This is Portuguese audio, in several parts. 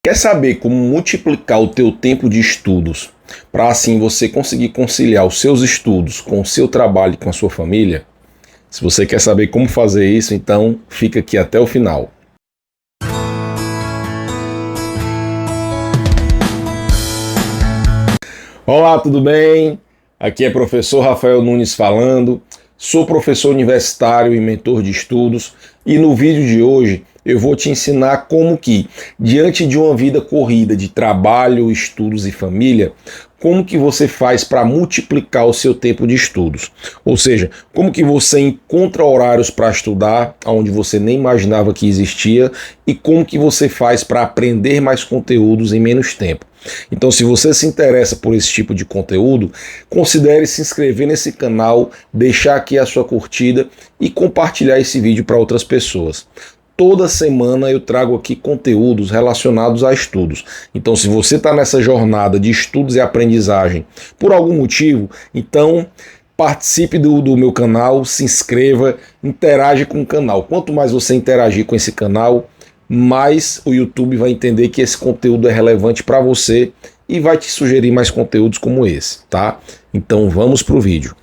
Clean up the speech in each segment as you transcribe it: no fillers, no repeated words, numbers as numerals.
Quer saber como multiplicar o teu tempo de estudos para assim você conseguir conciliar os seus estudos com o seu trabalho e com a sua família? Se você quer saber como fazer isso, então fica aqui até o final. Olá, tudo bem? Aqui é professor Rafael Nunes falando. Sou professor universitário e mentor de estudos e no vídeo de hoje eu vou te ensinar como que, diante de uma vida corrida de trabalho, estudos e família, como que você faz para multiplicar o seu tempo de estudos. Ou seja, como que você encontra horários para estudar, onde você nem imaginava que existia, e como que você faz para aprender mais conteúdos em menos tempo. Então, se você se interessa por esse tipo de conteúdo, considere se inscrever nesse canal, deixar aqui a sua curtida e compartilhar esse vídeo para outras pessoas. Toda semana eu trago aqui conteúdos relacionados a estudos. Então, se você está nessa jornada de estudos e aprendizagem por algum motivo, então participe do meu canal, se inscreva, interage com o canal. Quanto mais você interagir com esse canal, mais o YouTube vai entender que esse conteúdo é relevante para você e vai te sugerir mais conteúdos como esse, tá? Então vamos para o vídeo.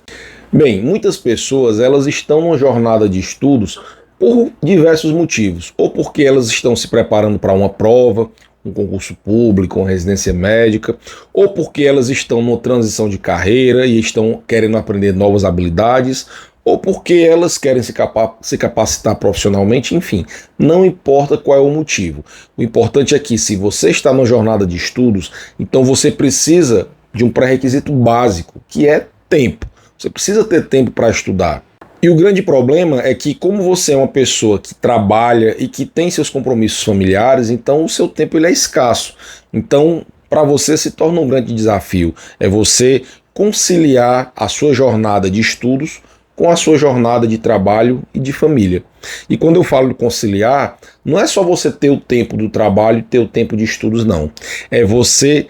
Bem, muitas pessoas elas estão numa jornada de estudos por diversos motivos, ou porque elas estão se preparando para uma prova, um concurso público, uma residência médica, ou porque elas estão numa transição de carreira e estão querendo aprender novas habilidades, ou porque elas querem se capacitar profissionalmente, enfim, não importa qual é o motivo. O importante é que se você está numa jornada de estudos, então você precisa de um pré-requisito básico, que é tempo. Você precisa ter tempo para estudar. E o grande problema é que, como você é uma pessoa que trabalha e que tem seus compromissos familiares, então o seu tempo ele é escasso. Então, para você se torna um grande desafio, é você conciliar a sua jornada de estudos com a sua jornada de trabalho e de família. E quando eu falo de conciliar, não é só você ter o tempo do trabalho e ter o tempo de estudos, não. É você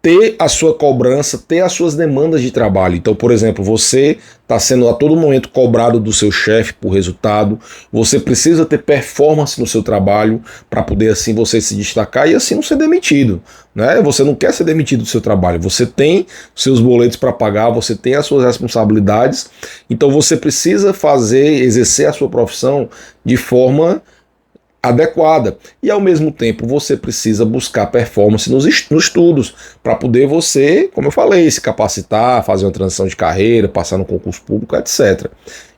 ter a sua cobrança, ter as suas demandas de trabalho. Então, por exemplo, você está sendo a todo momento cobrado do seu chefe por resultado, você precisa ter performance no seu trabalho para poder assim você se destacar e assim não ser demitido, né? Você não quer ser demitido do seu trabalho, você tem seus boletos para pagar, você tem as suas responsabilidades, então você precisa exercer a sua profissão de forma adequada e ao mesmo tempo você precisa buscar performance nos estudos para poder você, como eu falei, se capacitar, fazer uma transição de carreira, passar no concurso público, etc.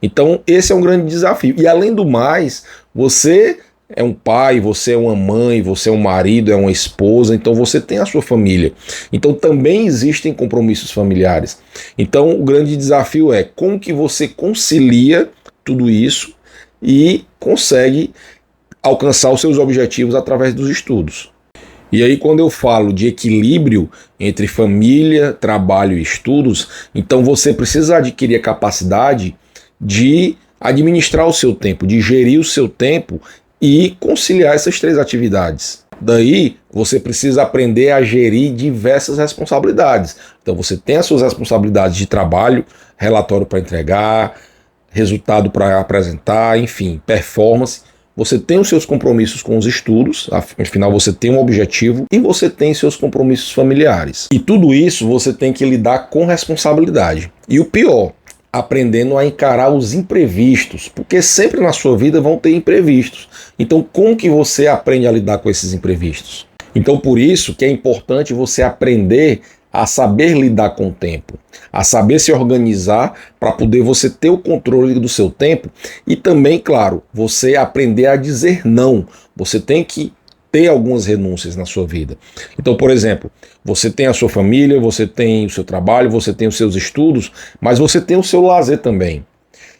Então esse é um grande desafio e além do mais, você é um pai, você é uma mãe, você é um marido, é uma esposa, então você tem a sua família. Então também existem compromissos familiares. Então o grande desafio é como que você concilia tudo isso e consegue alcançar os seus objetivos através dos estudos. E aí quando eu falo de equilíbrio entre família, trabalho e estudos, então você precisa adquirir a capacidade de administrar o seu tempo, de gerir o seu tempo e conciliar essas três atividades. Daí você precisa aprender a gerir diversas responsabilidades. Então você tem as suas responsabilidades de trabalho, relatório para entregar, resultado para apresentar, enfim, performance. Você tem os seus compromissos com os estudos, afinal você tem um objetivo, e você tem seus compromissos familiares. E tudo isso você tem que lidar com responsabilidade. E o pior, aprendendo a encarar os imprevistos, porque sempre na sua vida vão ter imprevistos. Então como que você aprende a lidar com esses imprevistos? Então por isso que é importante você aprender a saber lidar com o tempo, a saber se organizar para poder você ter o controle do seu tempo e também, claro, você aprender a dizer não. Você tem que ter algumas renúncias na sua vida. Então, por exemplo, você tem a sua família, você tem o seu trabalho, você tem os seus estudos, mas você tem o seu lazer também.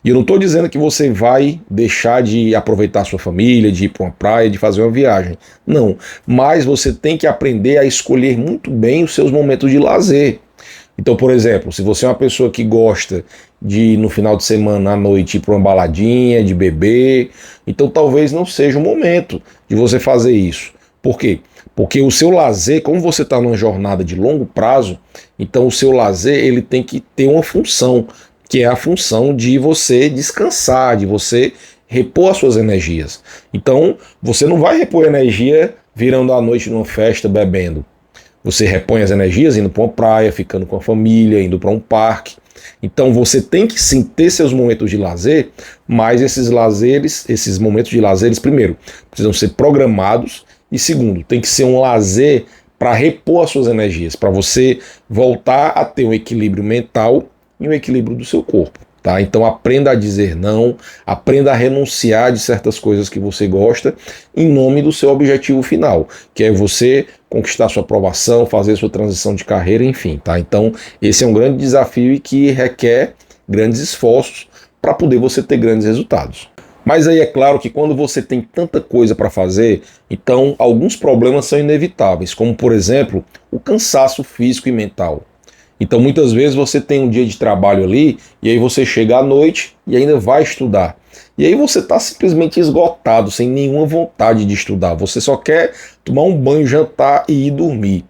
E eu não estou dizendo que você vai deixar de aproveitar a sua família, de ir para uma praia, de fazer uma viagem. Não, mas você tem que aprender a escolher muito bem os seus momentos de lazer. Então, por exemplo, se você é uma pessoa que gosta de, no final de semana, à noite, ir para uma baladinha, de beber, então talvez não seja o momento de você fazer isso. Por quê? Porque o seu lazer, como você está numa jornada de longo prazo, então o seu lazer ele tem que ter uma função, que é a função de você descansar, de você repor as suas energias. Então, você não vai repor energia virando a noite numa festa, bebendo. Você repõe as energias indo para uma praia, ficando com a família, indo para um parque. Então você tem que sim ter seus momentos de lazer, mas esses momentos de lazeres, primeiro, precisam ser programados e segundo, tem que ser um lazer para repor as suas energias, para você voltar a ter um equilíbrio mental e um equilíbrio do seu corpo. Tá? Então aprenda a dizer não, aprenda a renunciar de certas coisas que você gosta em nome do seu objetivo final, que é você conquistar sua aprovação, fazer sua transição de carreira, enfim. Tá? Então esse é um grande desafio e que requer grandes esforços para poder você ter grandes resultados. Mas aí é claro que quando você tem tanta coisa para fazer, então alguns problemas são inevitáveis, como por exemplo o cansaço físico e mental. Então muitas vezes você tem um dia de trabalho ali e aí você chega à noite e ainda vai estudar. E aí você está simplesmente esgotado, sem nenhuma vontade de estudar. Você só quer tomar um banho, jantar e ir dormir.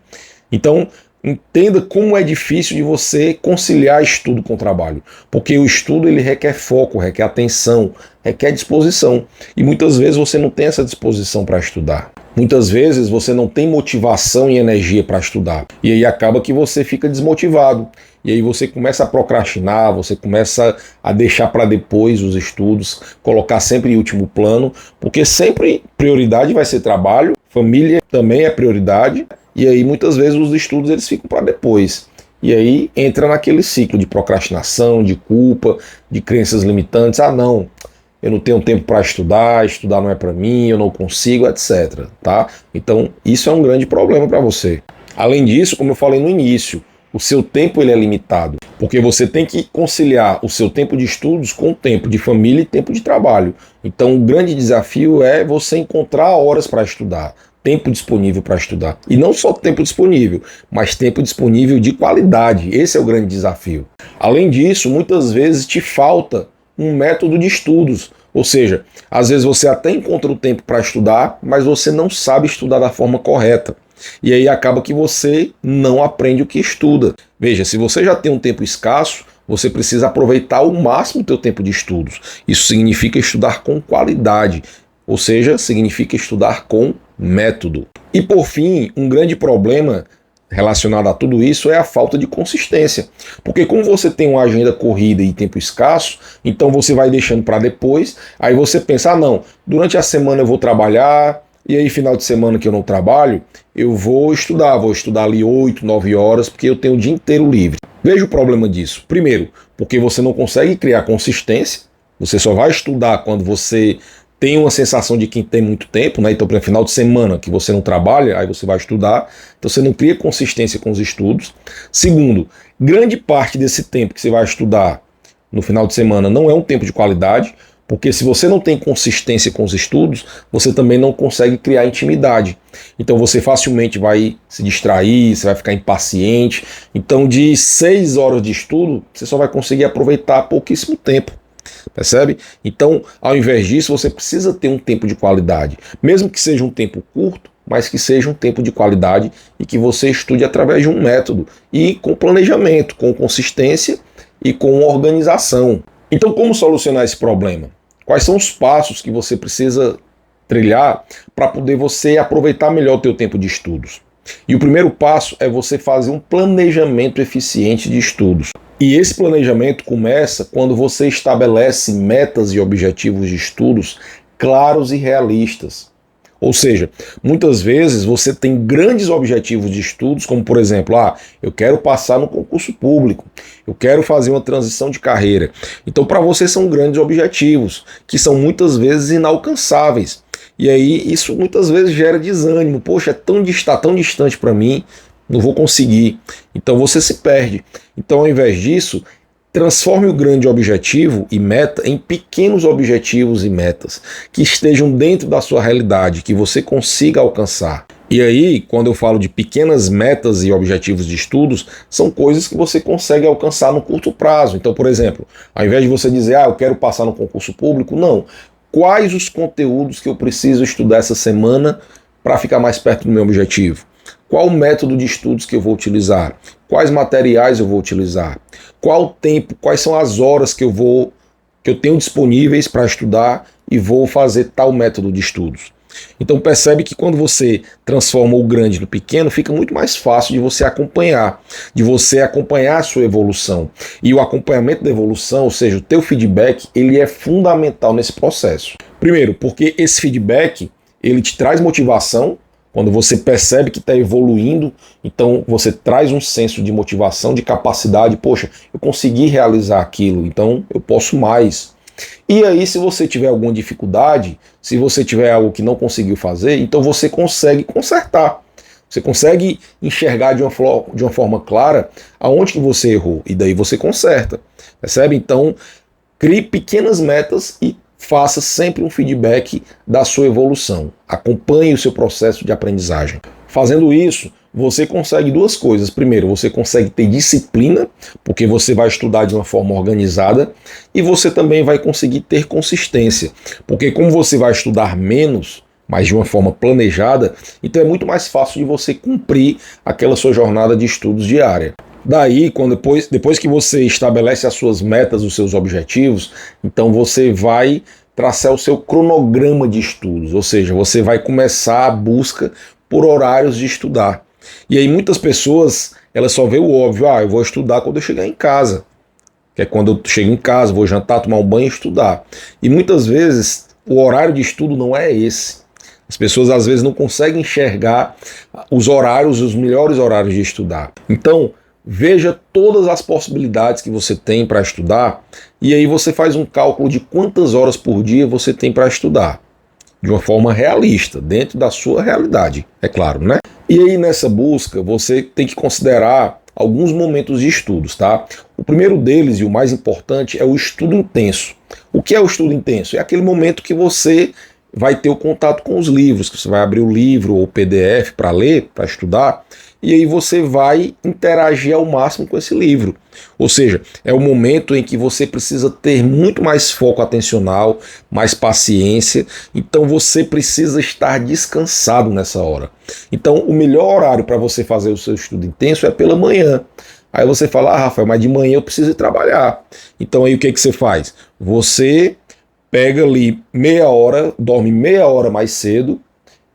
Então entenda como é difícil de você conciliar estudo com trabalho. Porque o estudo ele requer foco, requer atenção, requer disposição. E muitas vezes você não tem essa disposição para estudar. Muitas vezes você não tem motivação e energia para estudar. E aí acaba que você fica desmotivado. E aí você começa a procrastinar, você começa a deixar para depois os estudos, colocar sempre em último plano, porque sempre prioridade vai ser trabalho, família também é prioridade, e aí muitas vezes os estudos eles ficam para depois. E aí entra naquele ciclo de procrastinação, de culpa, de crenças limitantes. Ah, não, eu não tenho tempo para estudar não é para mim, eu não consigo, etc. Tá? Então isso é um grande problema para você. Além disso, como eu falei no início, o seu tempo ele é limitado, porque você tem que conciliar o seu tempo de estudos com o tempo de família e tempo de trabalho. Então o grande desafio é você encontrar horas para estudar, tempo disponível para estudar. E não só tempo disponível, mas tempo disponível de qualidade. Esse é o grande desafio. Além disso, muitas vezes te falta um método de estudos. Ou seja, às vezes você até encontra o tempo para estudar, mas você não sabe estudar da forma correta. E aí acaba que você não aprende o que estuda. Veja, se você já tem um tempo escasso, você precisa aproveitar ao máximo o teu tempo de estudos. Isso significa estudar com qualidade, ou seja, significa estudar com método. E por fim, um grande problema relacionado a tudo isso é a falta de consistência. Porque como você tem uma agenda corrida e tempo escasso, então você vai deixando para depois, aí você pensa, ah não, durante a semana eu vou trabalhar, e aí final de semana que eu não trabalho, eu vou estudar ali 8, 9 horas, porque eu tenho o dia inteiro livre. Veja o problema disso. Primeiro, porque você não consegue criar consistência, você só vai estudar quando você tem uma sensação de que tem muito tempo, né? Então, para final de semana que você não trabalha, aí você vai estudar, então você não cria consistência com os estudos. Segundo, grande parte desse tempo que você vai estudar no final de semana não é um tempo de qualidade, porque se você não tem consistência com os estudos, você também não consegue criar intimidade. Então você facilmente vai se distrair, você vai ficar impaciente. Então de 6 horas de estudo, você só vai conseguir aproveitar pouquíssimo tempo. Percebe? Então, ao invés disso, você precisa ter um tempo de qualidade. Mesmo que seja um tempo curto, mas que seja um tempo de qualidade e que você estude através de um método e com planejamento, com consistência e com organização. Então, como solucionar esse problema? Quais são os passos que você precisa trilhar para poder você aproveitar melhor o teu tempo de estudos? E o primeiro passo é você fazer um planejamento eficiente de estudos. E esse planejamento começa quando você estabelece metas e objetivos de estudos claros e realistas. Ou seja, muitas vezes você tem grandes objetivos de estudos, como por exemplo, eu quero passar no concurso público, eu quero fazer uma transição de carreira. Então para você são grandes objetivos, que são muitas vezes inalcançáveis. E aí isso muitas vezes gera desânimo. Poxa, tá tão distante para mim, não vou conseguir. Então você se perde. Então ao invés disso, transforme o grande objetivo e meta em pequenos objetivos e metas que estejam dentro da sua realidade, que você consiga alcançar. E aí, quando eu falo de pequenas metas e objetivos de estudos, são coisas que você consegue alcançar no curto prazo. Então, por exemplo, ao invés de você dizer, eu quero passar no concurso público, não. Quais os conteúdos que eu preciso estudar essa semana para ficar mais perto do meu objetivo? Qual o método de estudos que eu vou utilizar? Quais materiais eu vou utilizar? Qual o tempo, quais são as horas que eu tenho disponíveis para estudar e vou fazer tal método de estudos? Então percebe que quando você transforma o grande no pequeno, fica muito mais fácil de você acompanhar a sua evolução. E o acompanhamento da evolução, ou seja, o teu feedback, ele é fundamental nesse processo. Primeiro, porque esse feedback, ele te traz motivação. Quando você percebe que está evoluindo, então você traz um senso de motivação, de capacidade. Poxa, eu consegui realizar aquilo, então eu posso mais. E aí, se você tiver alguma dificuldade, se você tiver algo que não conseguiu fazer, então você consegue consertar. Você consegue enxergar de uma forma clara aonde que você errou, e daí você conserta. Percebe? Então, crie pequenas metas e faça sempre um feedback da sua evolução. Acompanhe o seu processo de aprendizagem. Fazendo isso, você consegue duas coisas. Primeiro, você consegue ter disciplina, porque você vai estudar de uma forma organizada, e você também vai conseguir ter consistência, porque como você vai estudar menos, mas de uma forma planejada, então é muito mais fácil de você cumprir aquela sua jornada de estudos diária. Daí, depois que você estabelece as suas metas, os seus objetivos, então você vai traçar o seu cronograma de estudos, ou seja, você vai começar a busca por horários de estudar. E aí muitas pessoas, elas só vê o óbvio, eu vou estudar quando eu chegar em casa, que é quando eu chego em casa, vou jantar, tomar um banho e estudar. E muitas vezes o horário de estudo não é esse. As pessoas às vezes não conseguem enxergar os horários, os melhores horários de estudar. Então, veja todas as possibilidades que você tem para estudar e aí você faz um cálculo de quantas horas por dia você tem para estudar. De uma forma realista, dentro da sua realidade, é claro, né? E aí nessa busca você tem que considerar alguns momentos de estudos, tá? O primeiro deles e o mais importante é o estudo intenso. O que é o estudo intenso? É aquele momento que você vai ter o contato com os livros, que você vai abrir o livro ou o PDF para ler, para estudar, e aí você vai interagir ao máximo com esse livro. Ou seja, é o momento em que você precisa ter muito mais foco atencional, mais paciência, então você precisa estar descansado nessa hora. Então o melhor horário para você fazer o seu estudo intenso é pela manhã. Aí você fala, Rafael, mas de manhã eu preciso ir trabalhar. Então aí o que você faz? Você pega ali meia hora, dorme meia hora mais cedo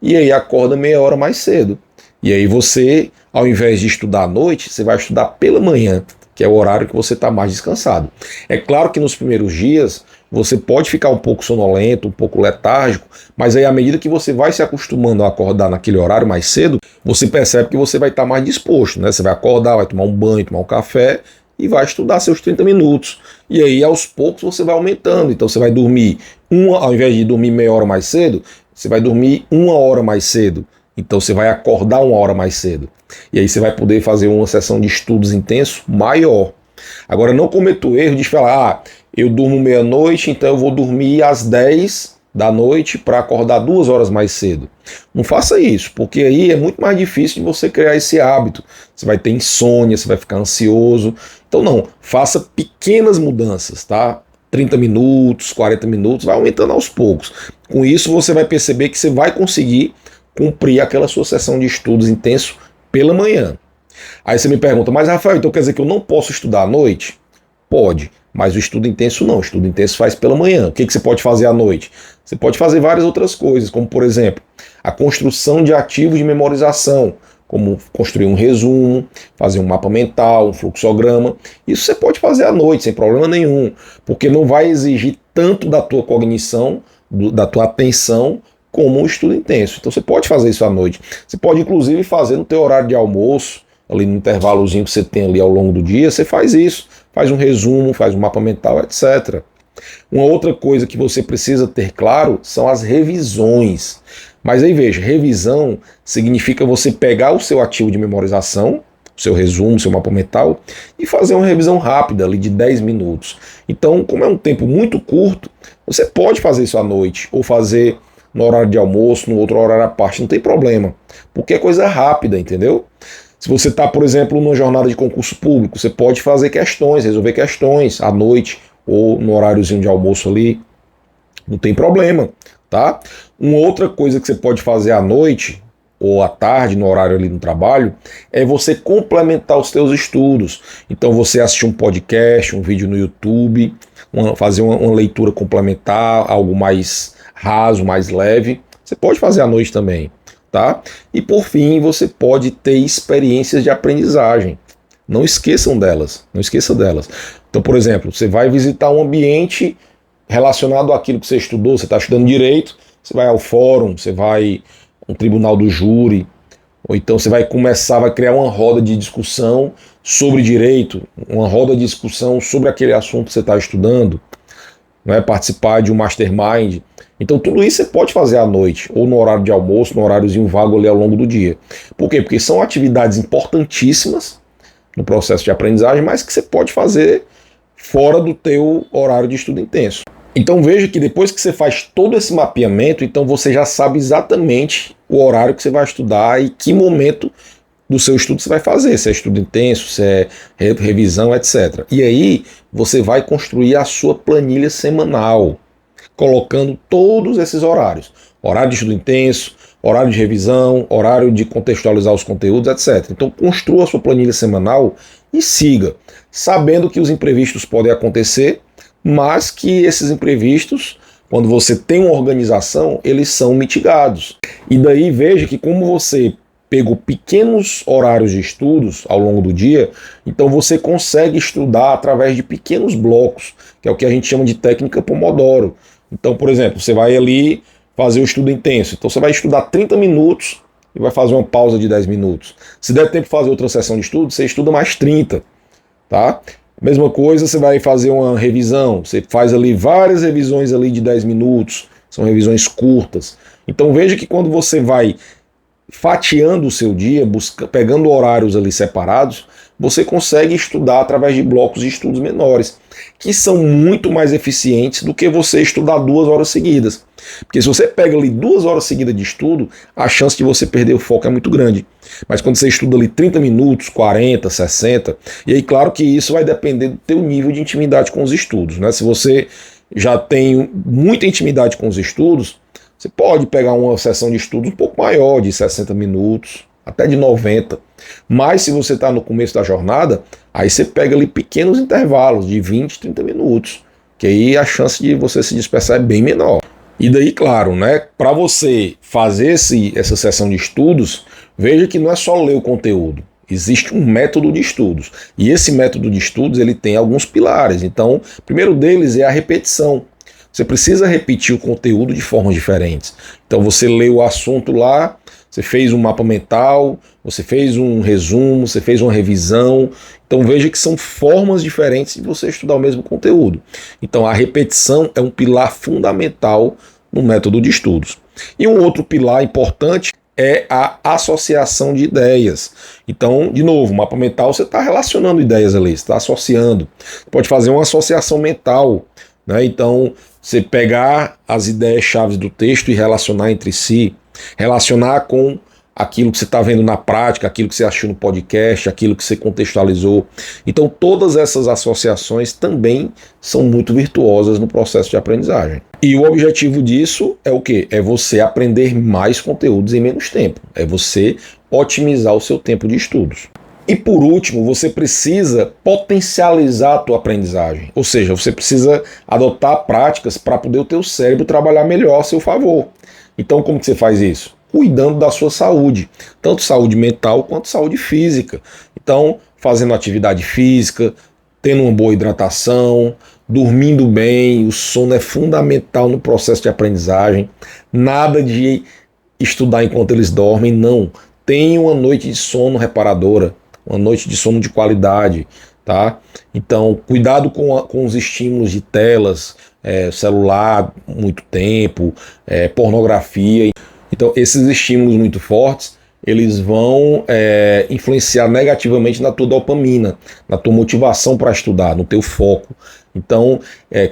e aí acorda meia hora mais cedo. E aí você, ao invés de estudar à noite, você vai estudar pela manhã, que é o horário que você está mais descansado. É claro que nos primeiros dias você pode ficar um pouco sonolento, um pouco letárgico, mas aí à medida que você vai se acostumando a acordar naquele horário mais cedo, você percebe que você vai estar mais disposto, né? Você vai acordar, vai tomar um banho, tomar um café e vai estudar seus 30 minutos. E aí aos poucos você vai aumentando. Então você vai dormir, ao invés de dormir meia hora mais cedo, você vai dormir uma hora mais cedo. Então você vai acordar uma hora mais cedo. E aí você vai poder fazer uma sessão de estudos intenso maior. Agora não cometa o erro de falar, eu durmo meia-noite, então eu vou dormir às 10 da noite para acordar 2 horas mais cedo. Não faça isso, porque aí é muito mais difícil de você criar esse hábito. Você vai ter insônia, você vai ficar ansioso. Então não, faça pequenas mudanças, tá? 30 minutos, 40 minutos, vai aumentando aos poucos. Com isso você vai perceber que você vai conseguir cumprir aquela sua sessão de estudos intenso pela manhã. Aí você me pergunta, mas Rafael, então quer dizer que eu não posso estudar à noite? Pode, mas o estudo intenso não. O estudo intenso faz pela manhã. O que você pode fazer à noite? Você pode fazer várias outras coisas, como por exemplo, a construção de ativos de memorização, como construir um resumo, fazer um mapa mental, um fluxograma. Isso você pode fazer à noite, sem problema nenhum, porque não vai exigir tanto da tua cognição, da tua atenção, como um estudo intenso. Então você pode fazer isso à noite. Você pode inclusive fazer no teu horário de almoço, ali no intervalozinho que você tem ali ao longo do dia, você faz isso, faz um resumo, faz um mapa mental, etc. Uma outra coisa que você precisa ter claro são as revisões. Mas aí veja, revisão significa você pegar o seu ativo de memorização, o seu resumo, o seu mapa mental, e fazer uma revisão rápida ali de 10 minutos. Então, como é um tempo muito curto, você pode fazer isso à noite, ou fazer no horário de almoço, no outro horário à parte, não tem problema, porque é coisa rápida, entendeu? Se você está, por exemplo, numa jornada de concurso público, você pode fazer questões, resolver questões à noite ou no horáriozinho de almoço ali, não tem problema, tá? Uma outra coisa que você pode fazer à noite ou à tarde, no horário ali no trabalho, é você complementar os seus estudos. Então você assistir um podcast, um vídeo no YouTube, fazer uma leitura complementar, algo mais raso, mais leve, Você pode fazer à noite também, tá? E por fim, você pode ter experiências de aprendizagem. Não esqueçam delas, não esqueça delas. Então, por exemplo, você vai visitar um ambiente relacionado àquilo que você estudou, você está estudando direito, você vai ao fórum, você vai ao tribunal do júri, ou então você vai criar uma roda de discussão sobre direito, uma roda de discussão sobre aquele assunto que você está estudando, né? Participar de um mastermind. Então tudo isso você pode fazer à noite, ou no horário de almoço, no horáriozinho vago ali ao longo do dia. Por quê? Porque são atividades importantíssimas no processo de aprendizagem, mas que você pode fazer fora do teu horário de estudo intenso. Então veja que depois que você faz todo esse mapeamento, então você já sabe exatamente o horário que você vai estudar e que momento do seu estudo você vai fazer, se é estudo intenso, se é revisão, etc. E aí você vai construir a sua planilha semanal, colocando todos esses horários. Horário de estudo intenso, horário de revisão, horário de contextualizar os conteúdos, etc. Então construa a sua planilha semanal e siga, sabendo que os imprevistos podem acontecer, mas que esses imprevistos, quando você tem uma organização, eles são mitigados. E daí veja que como você pegou pequenos horários de estudos ao longo do dia, então você consegue estudar através de pequenos blocos, que é o que a gente chama de técnica Pomodoro. Então, por exemplo, você vai ali fazer o estudo intenso. Então você vai estudar 30 minutos e vai fazer uma pausa de 10 minutos. Se der tempo de fazer outra sessão de estudo, você estuda mais 30, tá? Mesma coisa, você vai fazer uma revisão, você faz ali várias revisões ali de 10 minutos, são revisões curtas. Então veja que quando você vai fatiando o seu dia, pegando horários ali separados, você consegue estudar através de blocos de estudos menores, que são muito mais eficientes do que você estudar 2 horas seguidas. Porque se você pega ali 2 horas seguidas de estudo, a chance de você perder o foco é muito grande. Mas quando você estuda ali 30 minutos, 40, 60, e aí claro que isso vai depender do teu nível de intimidade com os estudos, né? Se você já tem muita intimidade com os estudos, você pode pegar uma sessão de estudos um pouco maior, de 60 minutos, até de 90. Mas se você está no começo da jornada, aí você pega ali pequenos intervalos de 20, 30 minutos, que aí a chance de você se dispersar é bem menor. E daí, claro, né, para você fazer essa sessão de estudos, veja que não é só ler o conteúdo. Existe um método de estudos. E esse método de estudos ele tem alguns pilares. Então, o primeiro deles é a repetição. Você precisa repetir o conteúdo de formas diferentes. Então você lê o assunto lá, você fez um mapa mental, você fez um resumo, você fez uma revisão. Então veja que são formas diferentes de você estudar o mesmo conteúdo. Então a repetição é um pilar fundamental no método de estudos. E um outro pilar importante é a associação de ideias. Então, de novo, mapa mental você está relacionando ideias ali, você está associando. Você pode fazer uma associação mental, né? Então, você pegar as ideias-chave do texto e relacionar entre si, relacionar com aquilo que você está vendo na prática, aquilo que você achou no podcast, aquilo que você contextualizou. Então, todas essas associações também são muito virtuosas no processo de aprendizagem. E o objetivo disso é o quê? É você aprender mais conteúdos em menos tempo. É você otimizar o seu tempo de estudos. E por último, você precisa potencializar a tua aprendizagem. Ou seja, você precisa adotar práticas para poder o teu cérebro trabalhar melhor a seu favor. Então, como que você faz isso? Cuidando da sua saúde, tanto saúde mental quanto saúde física. Então, fazendo atividade física, tendo uma boa hidratação, dormindo bem, o sono é fundamental no processo de aprendizagem. Nada de estudar enquanto eles dormem, não. Tenha uma noite de sono reparadora, uma noite de sono de qualidade, tá? Então, cuidado com os estímulos de telas, celular muito tempo, pornografia. Então, esses estímulos muito fortes, eles vão influenciar negativamente na tua dopamina, na tua motivação para estudar, no teu foco. Então,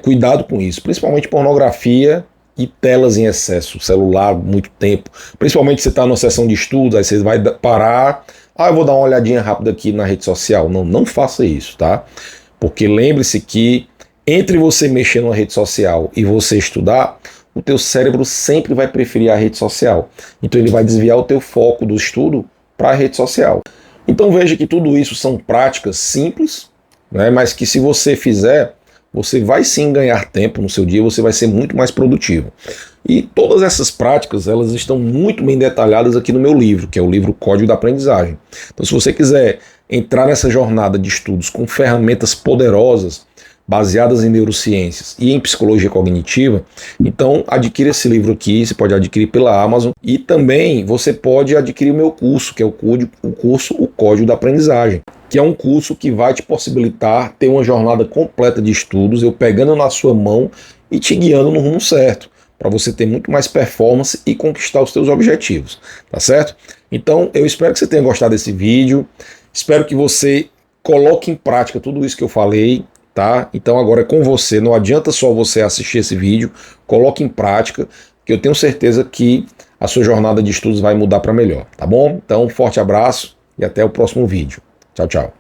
cuidado com isso, principalmente pornografia e telas em excesso, celular muito tempo. Principalmente se você está numa sessão de estudos, aí você vai parar, eu vou dar uma olhadinha rápida aqui na rede social. Não, não faça isso, tá? Porque lembre-se que entre você mexer numa rede social e você estudar, o teu cérebro sempre vai preferir a rede social. Então ele vai desviar o teu foco do estudo para a rede social. Então veja que tudo isso são práticas simples, né, mas que se você fizer, você vai sim ganhar tempo no seu dia, você vai ser muito mais produtivo. E todas essas práticas, elas estão muito bem detalhadas aqui no meu livro, que é o livro Código da Aprendizagem. Então, se você quiser entrar nessa jornada de estudos com ferramentas poderosas, baseadas em neurociências e em psicologia cognitiva, então adquira esse livro aqui, você pode adquirir pela Amazon, e também você pode adquirir o meu curso, que é o curso O Código da Aprendizagem, que é um curso que vai te possibilitar ter uma jornada completa de estudos, eu pegando na sua mão e te guiando no rumo certo, para você ter muito mais performance e conquistar os seus objetivos, tá certo? Então, eu espero que você tenha gostado desse vídeo, espero que você coloque em prática tudo isso que eu falei, tá? Então agora é com você, não adianta só você assistir esse vídeo, coloque em prática, que eu tenho certeza que a sua jornada de estudos vai mudar para melhor, tá bom? Então, um forte abraço e até o próximo vídeo. Tchau, tchau.